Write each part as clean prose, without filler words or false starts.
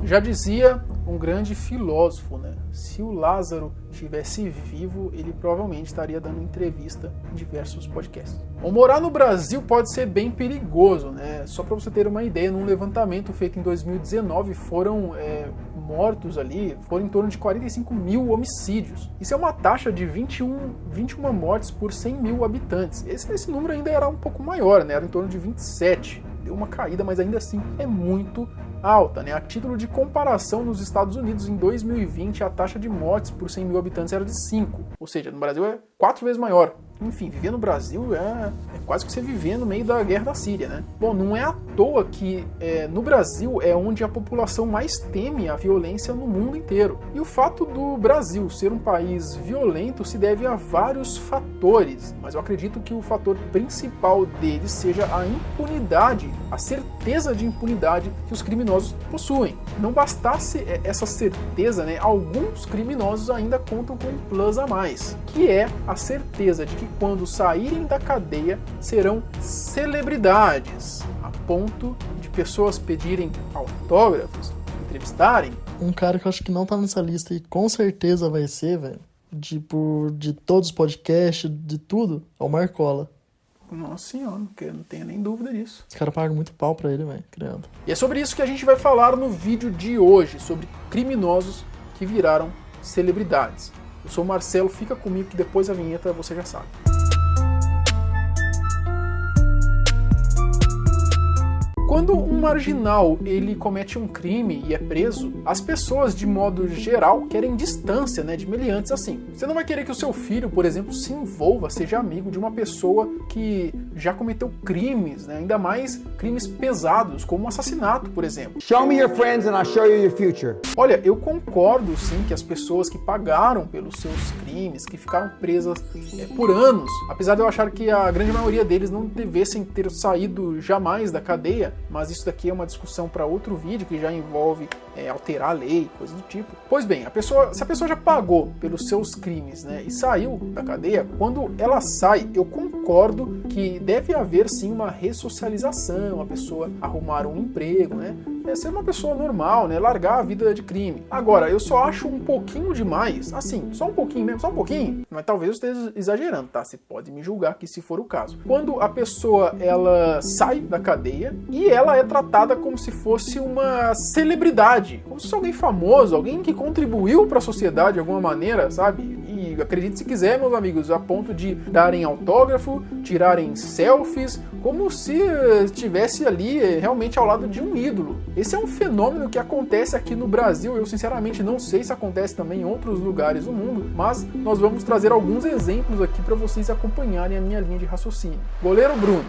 Já dizia um grande filósofo, né? Se o Lázaro estivesse vivo, ele provavelmente estaria dando entrevista em diversos podcasts. Bom, morar no Brasil pode ser bem perigoso, né? Só para você ter uma ideia, num levantamento feito em 2019, foram mortos ali, foram em torno de 45 mil homicídios. Isso é uma taxa de 21 mortes por 100 mil habitantes. Esse número ainda era um pouco maior, né? Era em torno de 27. Deu uma caída, mas ainda assim é muito alta, né? A título de comparação, nos Estados Unidos, em 2020, a taxa de mortes por 100 mil habitantes era de 5. Ou seja, no Brasil é 4 vezes maior. Enfim, viver no Brasil é quase que você viver no meio da guerra da Síria, né? Bom, não é à toa que no Brasil é onde a população mais teme a violência no mundo inteiro. E o fato do Brasil ser um país violento se deve a vários fatores, mas eu acredito que o fator principal deles seja a impunidade, a certeza de impunidade que os criminosos possuem. Não bastasse essa certeza, né? Alguns criminosos ainda contam com um plus a mais, que é a certeza de que quando saírem da cadeia serão celebridades, a ponto de pessoas pedirem autógrafos, entrevistarem. Um cara que eu acho que não tá nessa lista e com certeza vai ser, velho, de todos os podcasts, de tudo, é o Marcola. Nossa senhora, não tenho nem dúvida disso. Os caras pagam muito pau pra ele, velho, criando. E é sobre isso que a gente vai falar no vídeo de hoje, sobre criminosos que viraram celebridades. Eu sou o Marcelo, fica comigo que depois da vinheta você já sabe. Quando um marginal ele comete um crime e é preso, as pessoas, de modo geral, querem distância, né, de meliantes assim. Você não vai querer que o seu filho, por exemplo, se envolva, seja amigo de uma pessoa que já cometeu crimes, né, ainda mais crimes pesados, como um assassinato, por exemplo. Show me your friends and I'll show you your future. Olha, eu concordo sim que as pessoas que pagaram pelos seus crimes, que ficaram presas por anos, apesar de eu achar que a grande maioria deles não devessem ter saído jamais da cadeia, mas isso daqui é uma discussão para outro vídeo que já envolve alterar a lei, coisa do tipo. Pois bem, se a pessoa já pagou pelos seus crimes, né, e saiu da cadeia, quando ela sai, eu concordo que deve haver sim uma ressocialização, a pessoa arrumar um emprego, né, ser uma pessoa normal, né, largar a vida de crime. Agora, eu só acho um pouquinho demais, assim, só um pouquinho mesmo, só um pouquinho, mas talvez eu esteja exagerando, tá? Você pode me julgar aqui se for o caso. Quando a pessoa, ela sai da cadeia e ela é tratada como se fosse uma celebridade, como se fosse alguém famoso, alguém que contribuiu para a sociedade de alguma maneira, sabe? E acredite se quiser, meus amigos, a ponto de darem autógrafo, tirarem selfies, como se estivesse ali realmente ao lado de um ídolo. Esse é um fenômeno que acontece aqui no Brasil. Eu sinceramente não sei se acontece também em outros lugares do mundo, mas nós vamos trazer alguns exemplos aqui para vocês acompanharem a minha linha de raciocínio. Goleiro Bruno.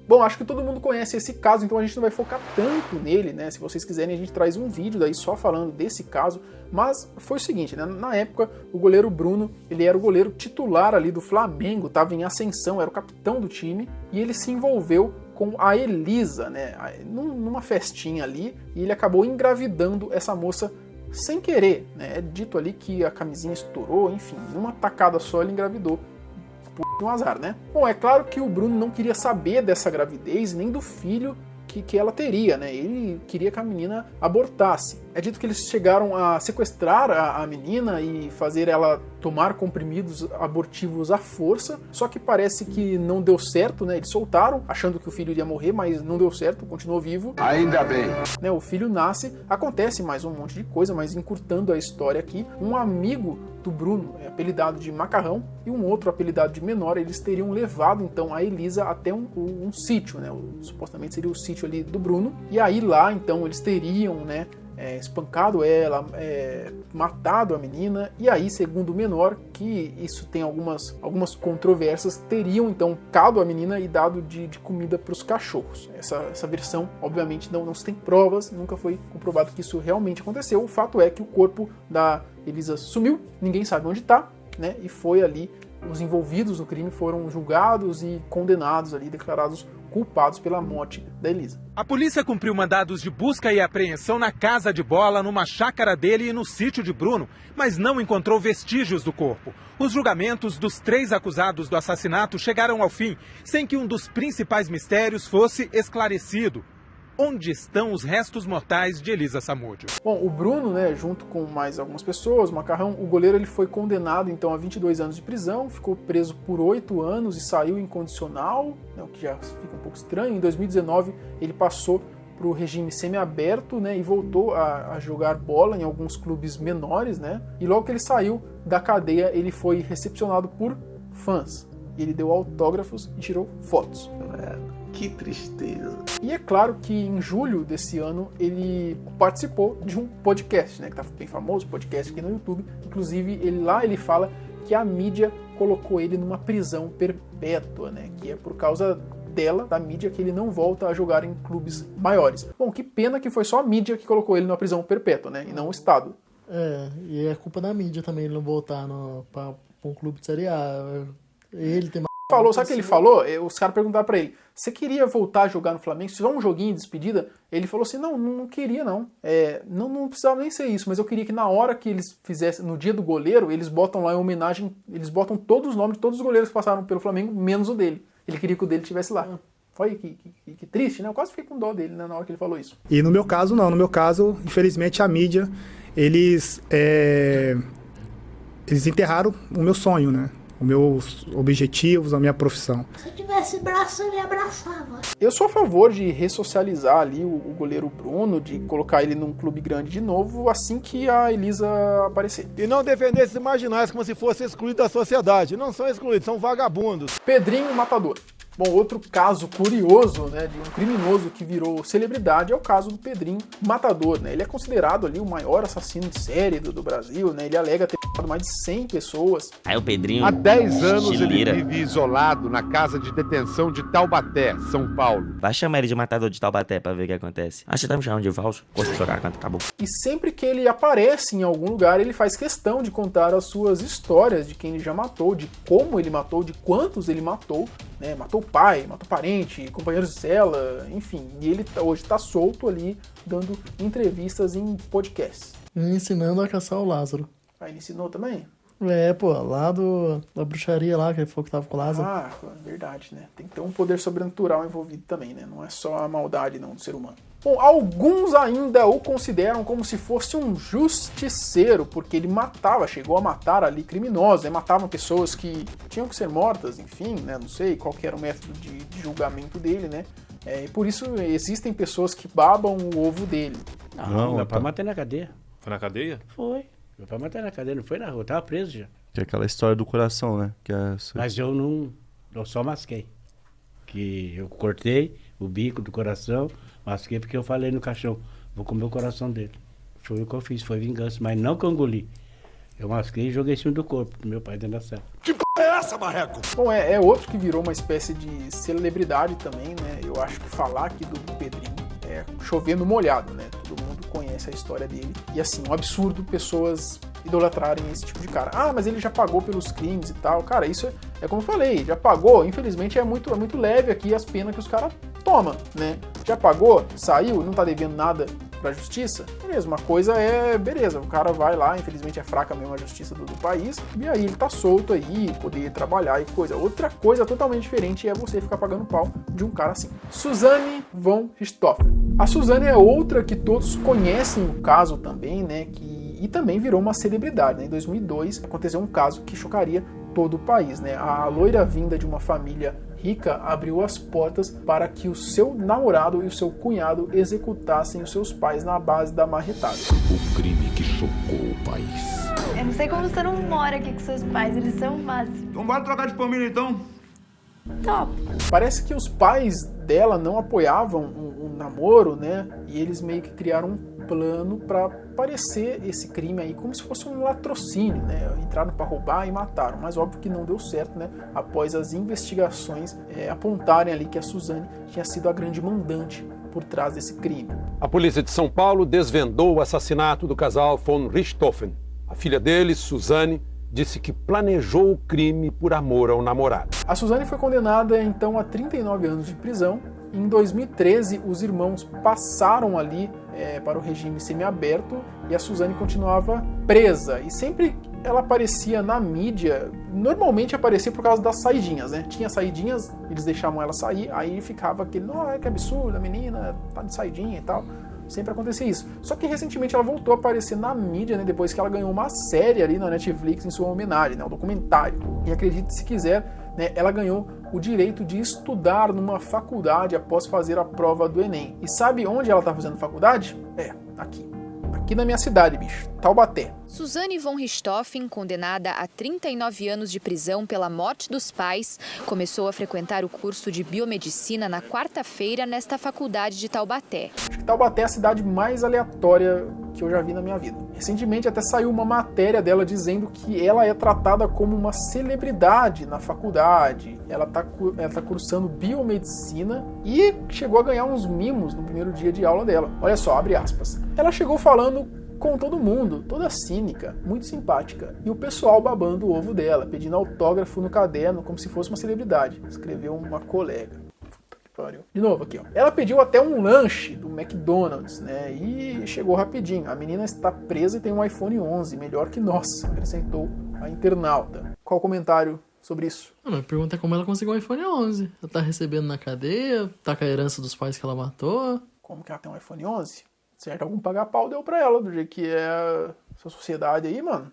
Bom, acho que todo mundo conhece esse caso, então a gente não vai focar tanto nele, né? Se vocês quiserem, a gente traz um vídeo daí só falando desse caso. Mas foi o seguinte, né? Na época, o goleiro Bruno, ele era o goleiro titular ali do Flamengo, estava em ascensão, era o capitão do time, e ele se envolveu com a Elisa, né? Numa festinha ali, e ele acabou engravidando essa moça sem querer, né? É dito ali que a camisinha estourou, enfim, numa tacada só ele engravidou. Um azar, né? Bom, é claro que o Bruno não queria saber dessa gravidez, nem do filho que ela teria, né? Ele queria que a menina abortasse. É dito que eles chegaram a sequestrar a menina e fazer ela tomar comprimidos abortivos à força, só que parece que não deu certo, né? Eles soltaram, achando que o filho iria morrer, mas não deu certo, continuou vivo. Ainda bem. Né? O filho nasce, acontece mais um monte de coisa, mas encurtando a história aqui, um amigo do Bruno, apelidado de Macarrão, e um outro apelidado de Menor, eles teriam levado então a Elisa até um sítio, né? Supostamente seria o sítio ali do Bruno, e aí lá então eles teriam, né, espancado ela, matado a menina, e aí, segundo o Menor, que isso tem algumas controvérsias, teriam então cado a menina e dado de comida para os cachorros. Essa versão, obviamente, não se tem provas, nunca foi comprovado que isso realmente aconteceu. O fato é que o corpo da Elisa sumiu, ninguém sabe onde está, né, e foi ali, os envolvidos no crime foram julgados e condenados ali, declarados culpados pela morte da Elisa. A polícia cumpriu mandados de busca e apreensão na casa de Bola, numa chácara dele e no sítio de Bruno, mas não encontrou vestígios do corpo. Os julgamentos dos 3 acusados do assassinato chegaram ao fim, sem que um dos principais mistérios fosse esclarecido: onde estão os restos mortais de Elisa Samúdio. Bom, o Bruno, né, junto com mais algumas pessoas, o Macarrão, o goleiro, ele foi condenado então a 22 anos de prisão, ficou preso por 8 anos e saiu incondicional, né, o que já fica um pouco estranho. Em 2019 ele passou para o regime semiaberto, né, e voltou a jogar bola em alguns clubes menores, né, e logo que ele saiu da cadeia ele foi recepcionado por fãs. Ele deu autógrafos e tirou fotos. Que tristeza. E é claro que em julho desse ano ele participou de um podcast, né, que tá bem famoso, podcast aqui no YouTube. Inclusive ele fala que a mídia colocou ele numa prisão perpétua, né, que é por causa dela, da mídia, que ele não volta a jogar em clubes maiores. Bom, que pena que foi só a mídia que colocou ele numa prisão perpétua, né, e não o Estado. E é culpa da mídia também ele não voltar pra um clube de Série A. Ele tem Falou, sabe o que ele falou? Os caras perguntaram pra ele, você queria voltar a jogar no Flamengo? Se tiver um joguinho de despedida? Ele falou assim, não queria não. Não precisava nem ser isso, mas eu queria que na hora que eles fizessem, no dia do goleiro, eles botam lá em homenagem, eles botam todos os nomes de todos os goleiros que passaram pelo Flamengo, menos o dele. Ele queria que o dele estivesse lá. Olha que triste, né? Eu quase fiquei com dó dele, né, na hora que ele falou isso. E no meu caso, não. No meu caso, infelizmente, a mídia, eles enterraram o meu sonho, né? Os meus objetivos, a minha profissão. Se eu tivesse braço, eu me abraçava. Eu sou a favor de ressocializar ali o goleiro Bruno, de colocar ele num clube grande de novo assim que a Elisa aparecer. E não defender esses marginais como se fossem excluídos da sociedade. Não são excluídos, são vagabundos. Pedrinho Matador. Bom, outro caso curioso, né, de um criminoso que virou celebridade é o caso do Pedrinho Matador, né? Ele é considerado ali o maior assassino de série do Brasil, né? Ele alega ter matado mais de 100 pessoas. Aí o Pedrinho... Há 10 anos Chileira. ele vive isolado na casa de detenção de Taubaté, São Paulo. Vai chamar ele de matador de Taubaté pra ver o que acontece. Você tá me chamando de falso? Posso chorar quando acabou. E sempre que ele aparece em algum lugar, ele faz questão de contar as suas histórias de quem ele já matou, de como ele matou, de quantos ele matou, né? Matou pai, matou parente, companheiros de cela, enfim. E ele hoje tá solto ali, dando entrevistas em podcasts. Me ensinando a caçar o Lázaro. Ah, ele ensinou também? Lá da bruxaria lá, que ele falou que tava com o Lázaro. Ah, verdade, né? Tem que ter um poder sobrenatural envolvido também, né? Não é só a maldade, não, do ser humano. Bom, alguns ainda o consideram como se fosse um justiceiro, porque ele chegou a matar ali criminosos, né? Matavam pessoas que tinham que ser mortas, enfim, né? Não sei qual que era o método de julgamento dele, né? E por isso existem pessoas que babam o ovo dele. Não, meu pai matei na cadeia. Foi na cadeia? Foi. Meu pai matei na cadeia, não foi na rua, tava preso já. Que é aquela história do coração, né? Mas eu só masquei. Que eu cortei o bico do coração, masquei porque eu falei no caixão, vou comer o coração dele. Foi o que eu fiz, foi vingança, mas não que eu engoli. Eu masquei e joguei em cima do corpo do meu pai dentro da cela. Que p*** é essa, marreco? Bom, é outro que virou uma espécie de celebridade também, né? Eu acho que falar aqui do Pedrinho é chover no molhado, né? Todo mundo conhece a história dele. E assim, um absurdo pessoas idolatrarem esse tipo de cara. Ah, mas ele já pagou pelos crimes e tal. Cara, isso é como eu falei, já pagou. Infelizmente é muito leve aqui as penas que os caras tomam, né? Já pagou, saiu, não tá devendo nada pra justiça, beleza, uma coisa beleza, o cara vai lá, infelizmente é fraca mesmo a justiça do país, e aí ele tá solto aí, poder trabalhar e coisa. Outra coisa totalmente diferente é você ficar pagando pau de um cara assim. Suzanne von Richthofen. A Suzanne é outra que todos conhecem o caso também, né, e também virou uma celebridade, né? Em 2002 aconteceu um caso que chocaria todo o país, né? A loira vinda de uma família rica abriu as portas para que o seu namorado e o seu cunhado executassem os seus pais na base da marretada. O crime que chocou o país. Eu não sei como você não mora aqui com seus pais, eles são máximos. Então bora trocar de família então? Top. Parece que os pais dela não apoiavam o namoro, né? E eles meio que criaram um plano para parecer esse crime aí como se fosse um latrocínio, né? Entraram para roubar e mataram, mas óbvio que não deu certo, né? Após as investigações apontarem ali que a Suzanne tinha sido a grande mandante por trás desse crime. A polícia de São Paulo desvendou o assassinato do casal von Richthofen. A filha deles, Suzanne, disse que planejou o crime por amor ao namorado. A Suzanne foi condenada então a 39 anos de prisão. Em 2013, os irmãos passaram ali para o regime semiaberto e a Suzanne continuava presa. E sempre ela aparecia na mídia, normalmente aparecia por causa das saidinhas, né? Tinha saidinhas, eles deixavam ela sair, aí ficava aquele, que absurdo, a menina tá de saidinha e tal. Sempre acontecia isso. Só que recentemente ela voltou a aparecer na mídia, né? Depois que ela ganhou uma série ali na Netflix em sua homenagem, né? Um documentário. E acredite se quiser, né? Ela ganhou o direito de estudar numa faculdade após fazer a prova do Enem. E sabe onde ela tá fazendo faculdade? Aqui na minha cidade, bicho, Taubaté. Suzane von Richthofen, condenada a 39 anos de prisão pela morte dos pais, começou a frequentar o curso de biomedicina na quarta-feira nesta faculdade de Taubaté. Acho que Taubaté é a cidade mais aleatória que eu já vi na minha vida. Recentemente até saiu uma matéria dela dizendo que ela é tratada como uma celebridade na faculdade. Ela tá cursando biomedicina e chegou a ganhar uns mimos no primeiro dia de aula dela. Olha só, abre aspas. Ela chegou falando com todo mundo, toda cínica, muito simpática, e o pessoal babando o ovo dela, pedindo autógrafo no caderno como se fosse uma celebridade, escreveu uma colega. De novo aqui, ó. Ela pediu até um lanche do McDonald's, né? E chegou rapidinho. A menina está presa e tem um iPhone 11, melhor que nós, acrescentou a internauta. Qual o comentário sobre isso? A pergunta é como ela conseguiu um iPhone 11. Ela tá recebendo na cadeia, tá com a herança dos pais que ela matou. Como que ela tem um iPhone 11? Certo, algum paga-pau deu pra ela, do jeito que é essa sociedade aí, mano.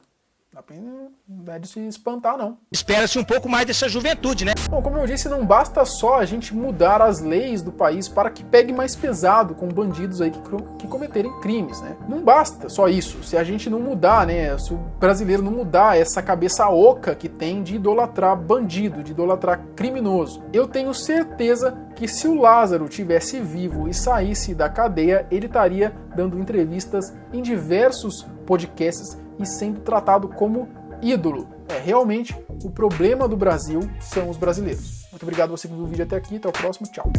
Não é de se espantar, não. Espera-se um pouco mais dessa juventude, né? Bom, como eu disse, não basta só a gente mudar as leis do país para que pegue mais pesado com bandidos aí que cometerem crimes, né? Não basta só isso. Se a gente não mudar, né? Se o brasileiro não mudar essa cabeça oca que tem de idolatrar bandido, de idolatrar criminoso. Eu tenho certeza que se o Lázaro tivesse vivo e saísse da cadeia, ele estaria dando entrevistas em diversos podcasts e sendo tratado como ídolo. Realmente, o problema do Brasil são os brasileiros. Muito obrigado a você que viu o vídeo até aqui. Até o próximo. Tchau.